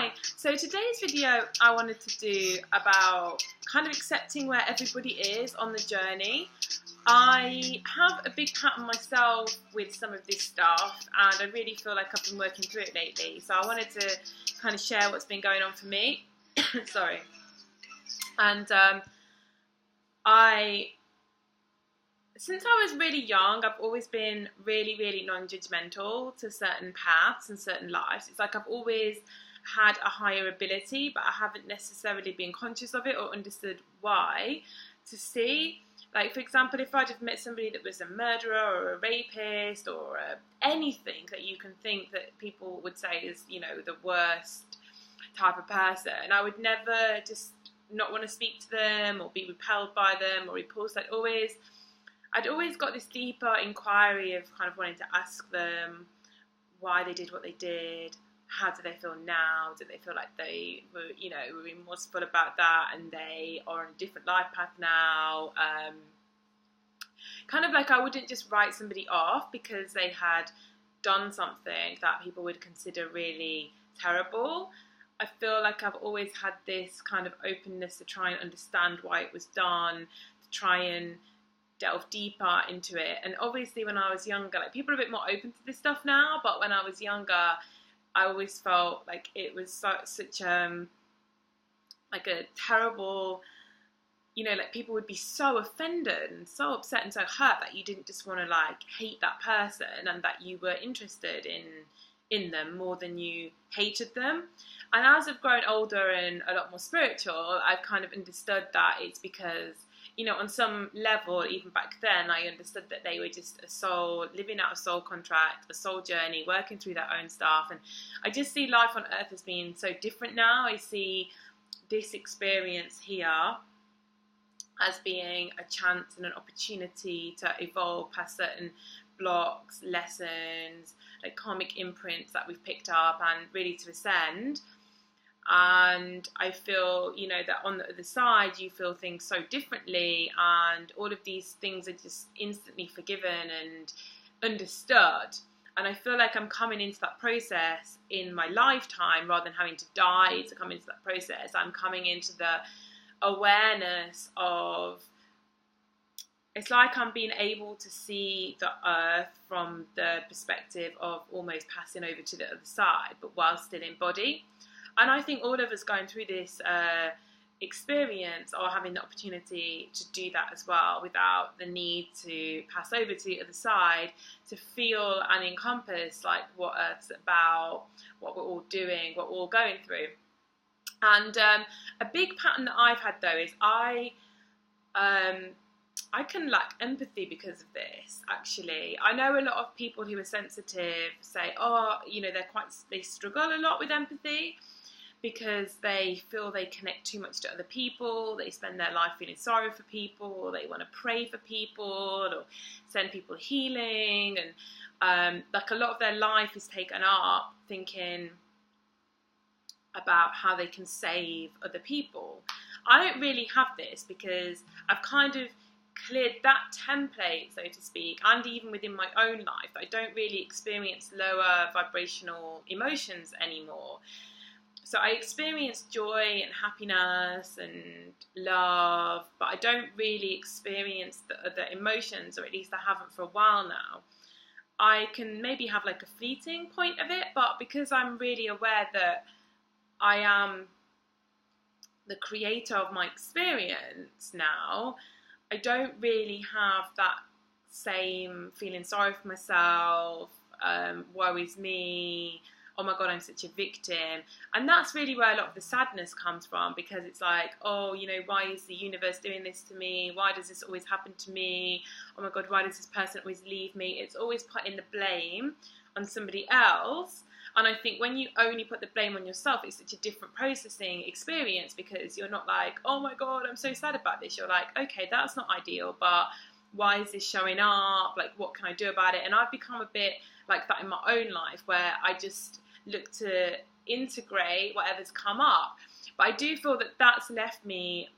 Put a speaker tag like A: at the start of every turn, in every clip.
A: Hi, so today's video I wanted to do about kind of accepting where everybody is on the journey. I have a big pattern myself with some of this stuff and I really feel like I've been working through it lately. So I wanted to kind of share what's been going on for me. Sorry. And since I was really young, I've always been really non-judgmental to certain paths and certain lives. It's like I've always had a higher ability, but I haven't necessarily been conscious of it or understood why. To see, like, for example, if I'd have met somebody that was a murderer or a rapist or anything that you can think that people would say is, you know, the worst type of person, I would never just not want to speak to them or be repelled by them or repulsed. I'd always got this deeper inquiry of kind of wanting to ask them why they did what they did. How do they feel now? Do they feel like they were, you know, were remorseful about that and they are on a different life path now? Kind of like I wouldn't just write somebody off because they had done something that people would consider really terrible. I feel like I've always had this kind of openness to try and understand why it was done, to try and delve deeper into it. And obviously when I was younger, like, people are a bit more open to this stuff now, but when I was younger, I always felt like it was such like a terrible, you know, like people would be so offended and so upset and so hurt that you didn't just want to like hate that person and that you were interested in them more than you hated them. And as I've grown older and a lot more spiritual, I've kind of understood that it's because, you know, on some level, even back then, I understood that they were just a soul, living out a soul contract, a soul journey, working through their own stuff. And I just see life on earth as being so different now. I see this experience here as being a chance and an opportunity to evolve past certain blocks, lessons, like karmic imprints that we've picked up, and really to ascend. And I feel, you know, that on the other side you feel things so differently, and all of these things are just instantly forgiven and understood. And I feel like I'm coming into that process in my lifetime rather than having to die to come into that process. I'm coming into the awareness of, it's like I'm being able to see the earth from the perspective of almost passing over to the other side, but while still in body. And I think all of us going through this experience are having the opportunity to do that as well, without the need to pass over to the other side, to feel and encompass like what Earth's about, what we're all doing, what we're all going through. And a big pattern that I've had though is I can lack empathy because of this, actually. I know a lot of people who are sensitive say, oh, you know, they struggle a lot with empathy because they feel they connect too much to other people, they spend their life feeling sorry for people, or they want to pray for people, or send people healing, and like a lot of their life is taken up thinking about how they can save other people. I don't really have this because I've kind of cleared that template, so to speak, and even within my own life, I don't really experience lower vibrational emotions anymore. So I experience joy and happiness and love, but I don't really experience the other emotions, or at least I haven't for a while now. I can maybe have like a fleeting point of it, but because I'm really aware that I am the creator of my experience now, I don't really have that same feeling sorry for myself, worries me, oh my God, I'm such a victim. And that's really where a lot of the sadness comes from, because it's like, oh, you know, why is the universe doing this to me? Why does this always happen to me? Oh my God, why does this person always leave me? It's always putting the blame on somebody else. And I think when you only put the blame on yourself, it's such a different processing experience, because you're not like, oh my God, I'm so sad about this. You're like, okay, that's not ideal, but why is this showing up? Like, what can I do about it? And I've become a bit like that in my own life, where I just look to integrate whatever's come up. But I do feel that that's left me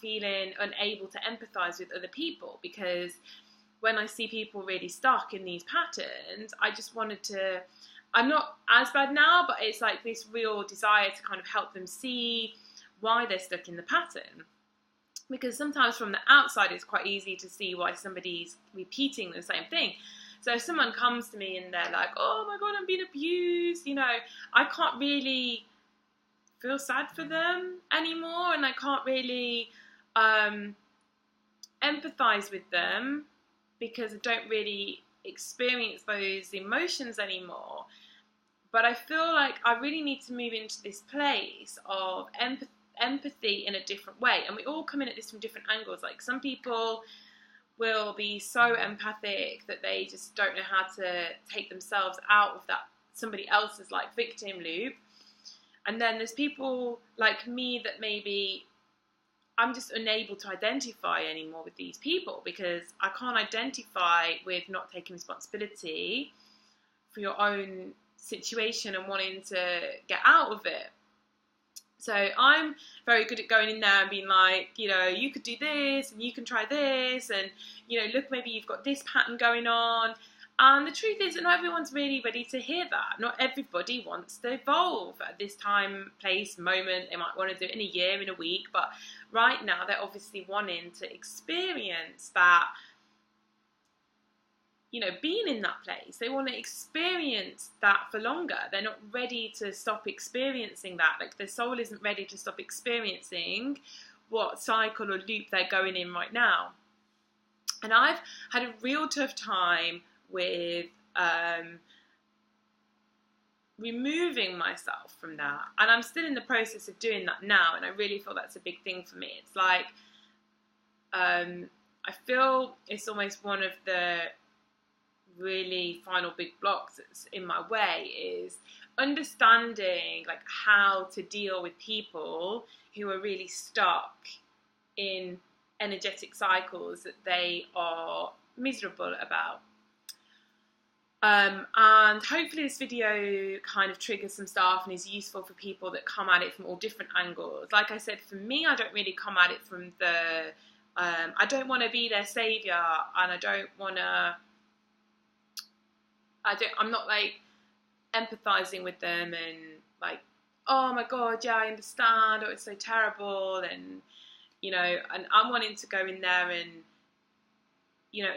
A: feeling unable to empathize with other people, because when I see people really stuck in these patterns, I just wanted to I'm not as bad now, but it's like this real desire to kind of help them see why they're stuck in the pattern. Because sometimes from the outside, it's quite easy to see why somebody's repeating the same thing. So if someone comes to me and they're like, oh my God, I'm being abused, I can't really feel sad for them anymore, and I can't really empathize with them because I don't really experience those emotions anymore. But I feel like I really need to move into this place of empathy in a different way. And we all come in at this from different angles. Like some people will be so empathic that they just don't know how to take themselves out of that somebody else's like victim loop. And then there's people like me that maybe I'm just unable to identify anymore with these people because I can't identify with not taking responsibility for your own situation and wanting to get out of it. So I'm very good at going in there and being like, you could do this and you can try this and, look, maybe you've got this pattern going on. And the truth is that not everyone's really ready to hear that. Not everybody wants to evolve at this time, place, moment. They might want to do it in a year, in a week. But right now, they're obviously wanting to experience that, being in that place. They want to experience that for longer. They're not ready to stop experiencing that. Like their soul isn't ready to stop experiencing what cycle or loop they're going in right now. And I've had a real tough time with removing myself from that, and I'm still in the process of doing that now, and I really feel that's a big thing for me. It's like I feel it's almost one of the really final big blocks that's in my way is understanding like how to deal with people who are really stuck in energetic cycles that they are miserable about. And hopefully this video kind of triggers some stuff and is useful for people that come at it from all different angles. Like I said, for me, I don't really come at it from the, I don't want to be their savior, and I'm not like empathizing with them and like, oh my God, yeah, I understand, or it's so terrible, and, and I'm wanting to go in there and,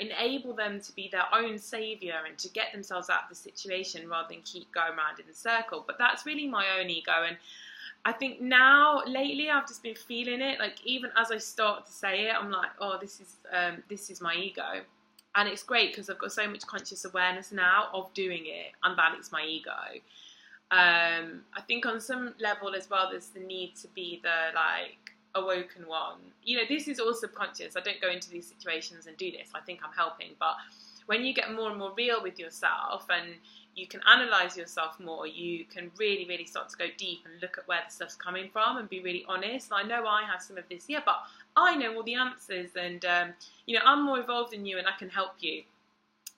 A: enable them to be their own saviour and to get themselves out of the situation rather than keep going around in a circle. But that's really my own ego. And I think now, lately, I've just been feeling it. Like, even as I start to say it, I'm like, oh, this is my ego. And it's great because I've got so much conscious awareness now of doing it, and that it's my ego. I think on some level as well, there's the need to be the, like, awoken one. This is all subconscious. I don't go into these situations and do this. I think I'm helping. But when you get more and more real with yourself and you can analyze yourself more, you can really, really start to go deep and look at where the stuff's coming from and be really honest. And I know I have some of this here, but I know all the answers, and I'm more involved than you and I can help you.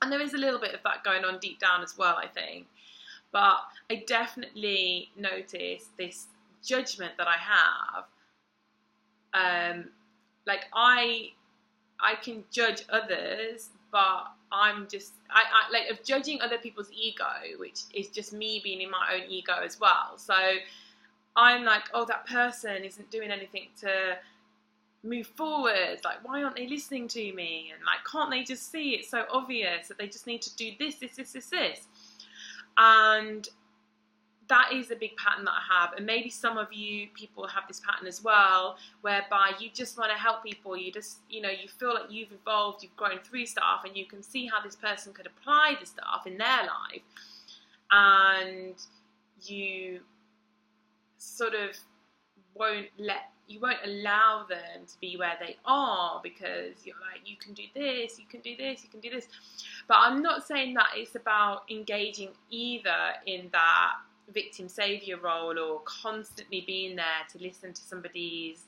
A: And there is a little bit of that going on deep down as well, I think. But I definitely notice this judgment that I have. Like I can judge others, but I'm just I like of judging other people's ego, which is just me being in my own ego as well. So I'm like, oh, that person isn't doing anything to move forward. Like, why aren't they listening to me? And like, can't they just see it's so obvious that they just need to do this. And that is a big pattern that I have, and maybe some of you people have this pattern as well, whereby you just want to help people. You just, you feel like you've evolved, you've grown through stuff, and you can see how this person could apply the stuff in their life, and you sort of won't allow them to be where they are because you're like, you can do this, you can do this, you can do this. But I'm not saying that it's about engaging either in that victim savior role or constantly being there to listen to somebody's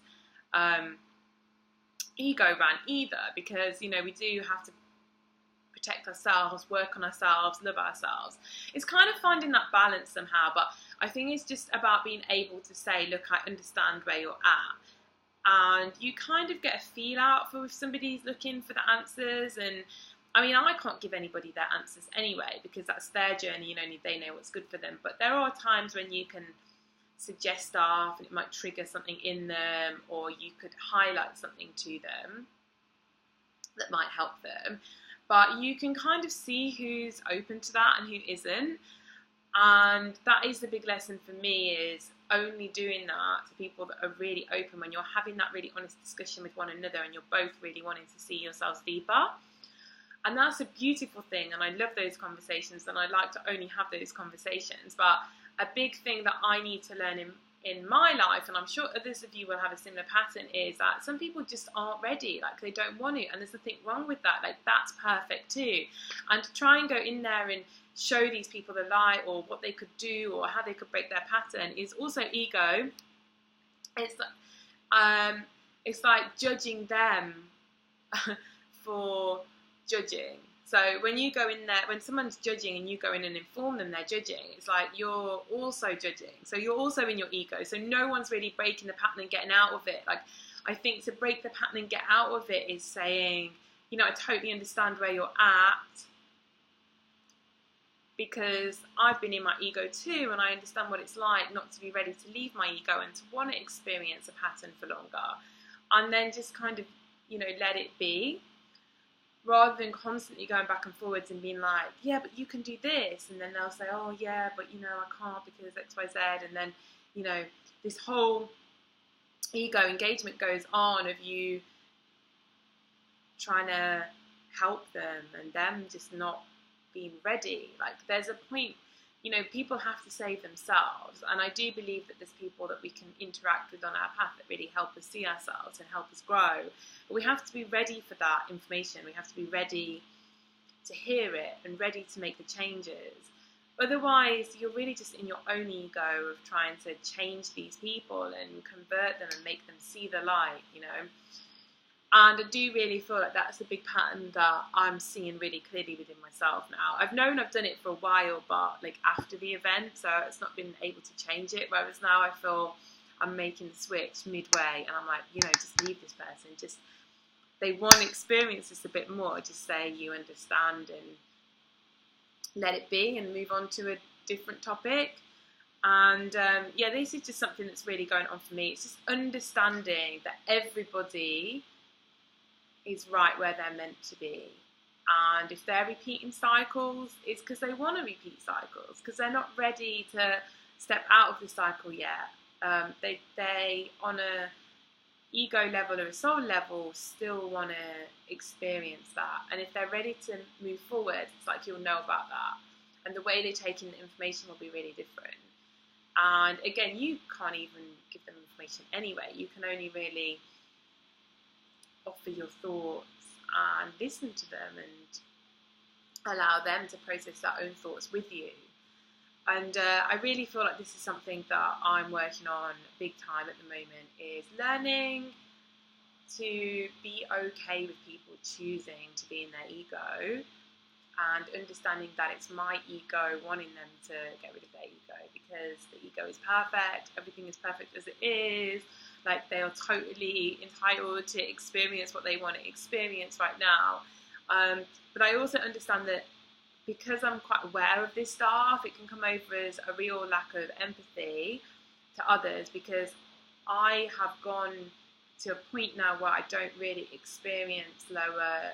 A: ego rant either, because we do have to protect ourselves, work on ourselves, love ourselves. It's kind of finding that balance somehow, but I think it's just about being able to say, look, I understand where you're at, and you kind of get a feel out for if somebody's looking for the answers. And I mean, I can't give anybody their answers anyway, because that's their journey and only they know what's good for them. But there are times when you can suggest stuff and it might trigger something in them, or you could highlight something to them that might help them. But you can kind of see who's open to that and who isn't. And that is the big lesson for me, is only doing that to people that are really open, when you're having that really honest discussion with one another and you're both really wanting to see yourselves deeper. And that's a beautiful thing, and I love those conversations, and I like to only have those conversations. But a big thing that I need to learn in my life, and I'm sure others of you will have a similar pattern, is that some people just aren't ready, like they don't want to, and there's nothing wrong with that, like that's perfect too. And to try and go in there and show these people the light, or what they could do, or how they could break their pattern, is also ego. It's like judging them for judging. So when you go in there, when someone's judging and you go in and inform them they're judging, it's like you're also judging. So you're also in your ego. So no one's really breaking the pattern and getting out of it. Like, I think to break the pattern and get out of it is saying, you know, I totally understand where you're at, because I've been in my ego too, and I understand what it's like not to be ready to leave my ego and to want to experience a pattern for longer. And then just kind of, you know, let it be, rather than constantly going back and forwards and being like, yeah, but you can do this. And then they'll say, oh, yeah, but, you know, I can't because X, Y, Z. And then, you know, this whole ego engagement goes on of you trying to help them and them just not being ready. Like, there's a point, you know, people have to save themselves, and I do believe that there's people that we can interact with on our path that really help us see ourselves and help us grow, but we have to be ready for that information. We have to be ready to hear it and ready to make the changes. Otherwise, you're really just in your own ego of trying to change these people and convert them and make them see the light, you know. And I do really feel like that's a big pattern that I'm seeing really clearly within myself now. I've known I've done it for a while, but like after the event, so it's not been able to change it. Whereas now I feel I'm making the switch midway, and I'm like, you know, just leave this person. Just, they want to experience this a bit more. Just say you understand and let it be and move on to a different topic. And yeah, this is just something that's really going on for me. It's just understanding that everybody is right where they're meant to be, and if they're repeating cycles, it's because they want to repeat cycles, because they're not ready to step out of the cycle yet. They on a ego level or a soul level still want to experience that, and if they're ready to move forward, it's like you'll know about that, and the way they take in the information will be really different. And again, you can't even give them information anyway. You can only really offer your thoughts and listen to them and allow them to process their own thoughts with you. And I really feel like this is something that I'm working on big time at the moment, is learning to be okay with people choosing to be in their ego, and understanding that it's my ego wanting them to get rid of their ego, because the ego is perfect, everything is perfect as it is. Like, they are totally entitled to experience what they want to experience right now. But I also understand that because I'm quite aware of this stuff, it can come over as a real lack of empathy to others, because I have gone to a point now where I don't really experience lower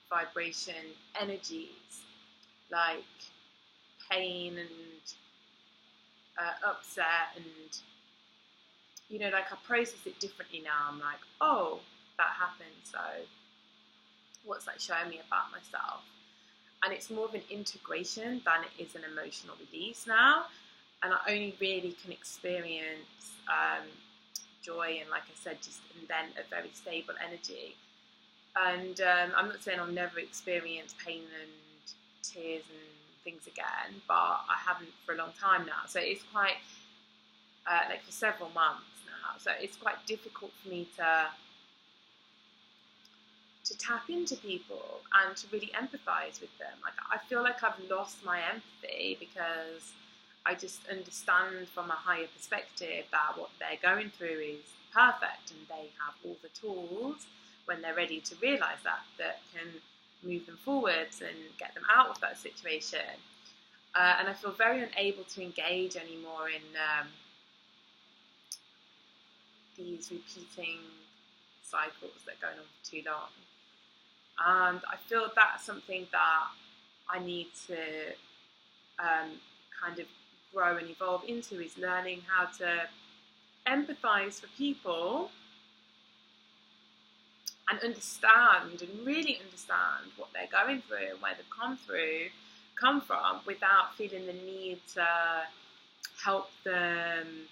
A: vibration energies like pain and upset, and you know, like I process it differently now. I'm like, oh, that happened, so what's that showing me about myself? And it's more of an integration than it is an emotional release now, and I only really can experience joy and, like I said, just and then a very stable energy. And I'm not saying I'll never experience pain and tears and things again, but I haven't for a long time now. So it's quite, like for several months now. So it's quite difficult for me to tap into people and to really empathise with them. Like, I feel like I've lost my empathy, because I just understand from a higher perspective that what they're going through is perfect, and they have all the tools when they're ready to realise that can move them forwards and get them out of that situation. And I feel very unable to engage anymore in these repeating cycles that are going on for too long. And I feel that's something that I need to kind of grow and evolve into, is learning how to empathise for people and understand and really understand what they're going through and where they've come from, without feeling the need to help them,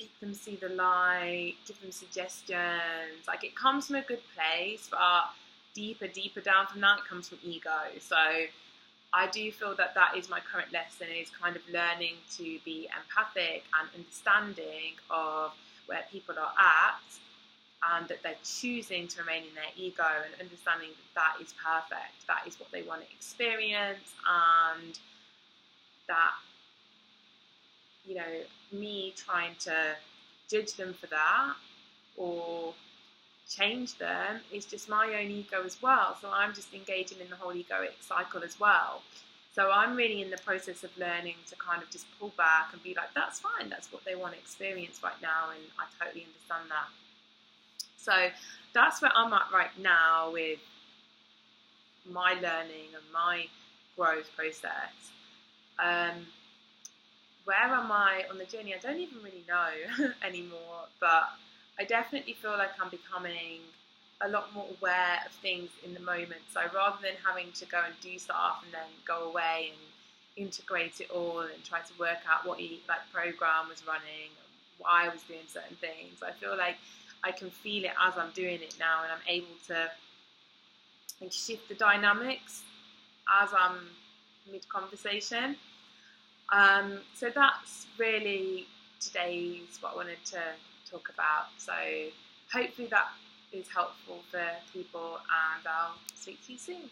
A: make them see the light, give them suggestions. Like, it comes from a good place, but deeper down from that, it comes from ego. So I do feel that that is my current lesson, is kind of learning to be empathic and understanding of where people are at, and that they're choosing to remain in their ego, and understanding that that is perfect, that is what they want to experience, and that, you know, me trying to judge them for that or change them is just my own ego as well. So I'm just engaging in the whole egoic cycle as well. So I'm really in the process of learning to kind of just pull back and be like, that's fine, that's what they want to experience right now, and I totally understand that. So that's where I'm at right now with my learning and my growth process. Where am I on the journey? I don't even really know anymore, but I definitely feel like I'm becoming a lot more aware of things in the moment. So rather than having to go and do stuff and then go away and integrate it all and try to work out what program was running, why I was doing certain things, I feel like I can feel it as I'm doing it now, and I'm able to shift the dynamics as I'm mid-conversation. So that's really today's what I wanted to talk about. So hopefully that is helpful for people, and I'll speak to you soon.